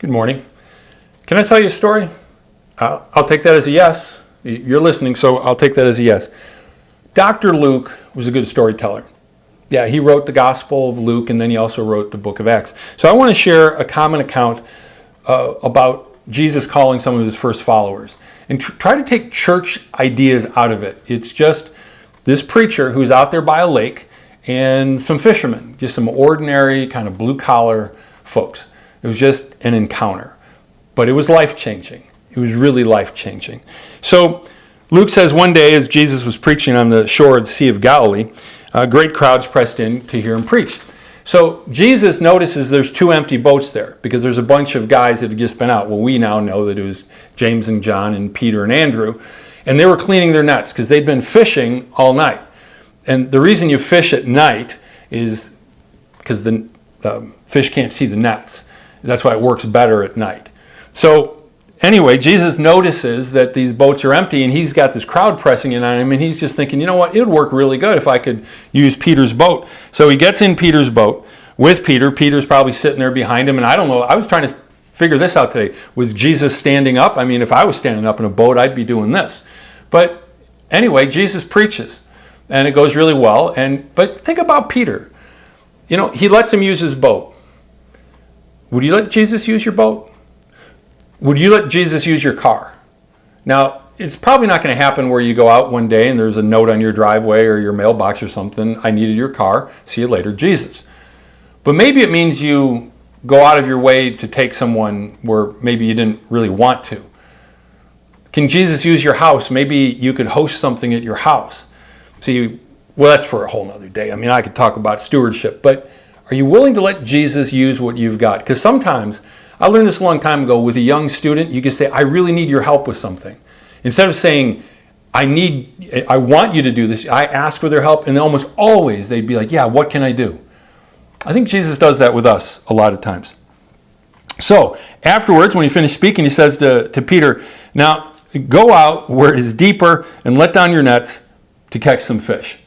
Good morning. Can I tell you a story? I'll take that as a yes. You're listening, so I'll take that as a yes. Dr. Luke was a good storyteller. Yeah, he wrote the Gospel of Luke, and then he also wrote the book of Acts. So I want to share a common account about Jesus calling some of his first followers and try to take church ideas out of it. It's just this preacher who's out there by a lake and some fishermen, just some ordinary kind of blue-collar folks. It was just an encounter, but it was life-changing. It was really life-changing. So Luke says one day as Jesus was preaching on the shore of the Sea of Galilee, great crowds pressed in to hear him preach. So Jesus notices there's two empty boats there because there's a bunch of guys that had just been out. Well, we now know that it was James and John and Peter and Andrew, and they were cleaning their nets because they'd been fishing all night. And the reason you fish at night is because the fish can't see the nets. That's why it works better at night. So anyway, Jesus notices that these boats are empty and he's got this crowd pressing in on him, and he's just thinking, you know what, it would work really good if I could use Peter's boat. So he gets in Peter's boat with Peter. Peter's probably sitting there behind him, and I don't know, I was trying to figure this out today. Was Jesus standing up? I mean, if I was standing up in a boat, I'd be doing this. But anyway, Jesus preaches, and it goes really well. But think about Peter. You know, he lets him use his boat. Would you let Jesus use your boat? Would you let Jesus use your car? Now, it's probably not going to happen where you go out one day and there's a note on your driveway or your mailbox or something, I needed your car, see you later, Jesus. But maybe it means you go out of your way to take someone where maybe you didn't really want to. Can Jesus use your house? Maybe you could host something at your house. See, well, that's for a whole nother day. I mean, I could talk about stewardship, but are you willing to let Jesus use what you've got? Because sometimes, I learned this a long time ago, with a young student, you can say, I really need your help with something. Instead of saying, I want you to do this, I ask for their help, and almost always they'd be like, yeah, what can I do? I think Jesus does that with us a lot of times. So afterwards, when he finished speaking, he says to Peter, now go out where it is deeper and let down your nets to catch some fish.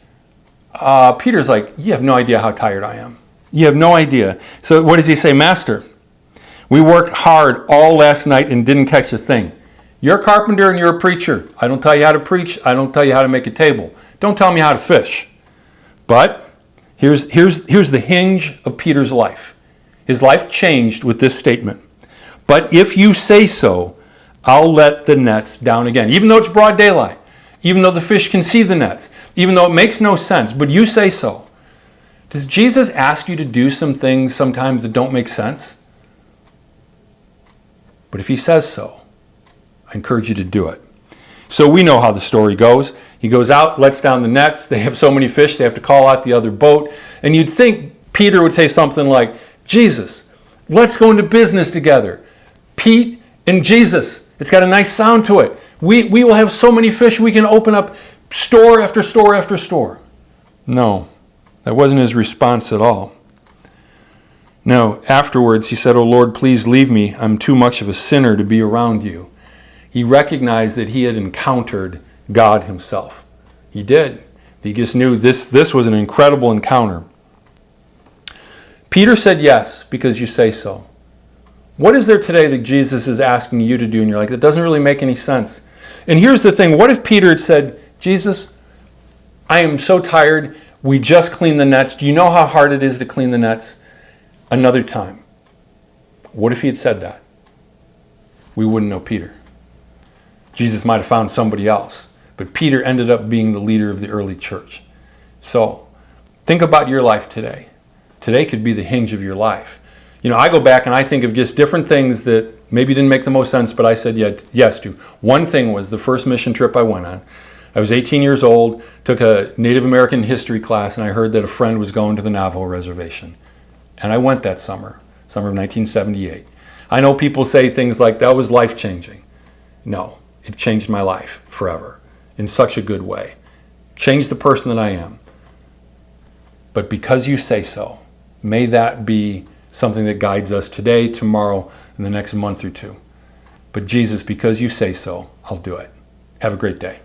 Peter's like, you have no idea how tired I am. You have no idea. So what does he say? Master, we worked hard all last night and didn't catch a thing. You're a carpenter and you're a preacher. I don't tell you how to preach. I don't tell you how to make a table. Don't tell me how to fish. But here's the hinge of Peter's life. His life changed with this statement. But if you say so, I'll let the nets down again. Even though it's broad daylight. Even though the fish can see the nets. Even though it makes no sense. But you say so. Does Jesus ask you to do some things sometimes that don't make sense? But if he says so, I encourage you to do it. So we know how the story goes. He goes out, lets down the nets. They have so many fish, they have to call out the other boat. And you'd think Peter would say something like, Jesus, let's go into business together. Pete and Jesus. It's got a nice sound to it. We will have so many fish, we can open up store after store after store. No, that wasn't his response at all. No, afterwards he said, "Oh Lord, please leave me. I'm too much of a sinner to be around you." He recognized that he had encountered God himself. He did. He just knew this was an incredible encounter. Peter said yes, because you say so. What is there today that Jesus is asking you to do? And you're like, that doesn't really make any sense. And here's the thing. What if Peter had said, Jesus, I am so tired. We just cleaned the nets. Do you know how hard it is to clean the nets? Another time. What if he had said that? We wouldn't know Peter. Jesus might have found somebody else. But Peter ended up being the leader of the early church. So, think about your life today. Today could be the hinge of your life. You know, I go back and I think of just different things that maybe didn't make the most sense, but I said yes to. One thing was the first mission trip I went on. I was 18 years old, took a Native American history class, and I heard that a friend was going to the Navajo reservation. And I went that summer of 1978. I know people say things like, that was life-changing. No, it changed my life forever in such a good way. Changed the person that I am. But because you say so, may that be something that guides us today, tomorrow, and the next month or two. But Jesus, because you say so, I'll do it. Have a great day.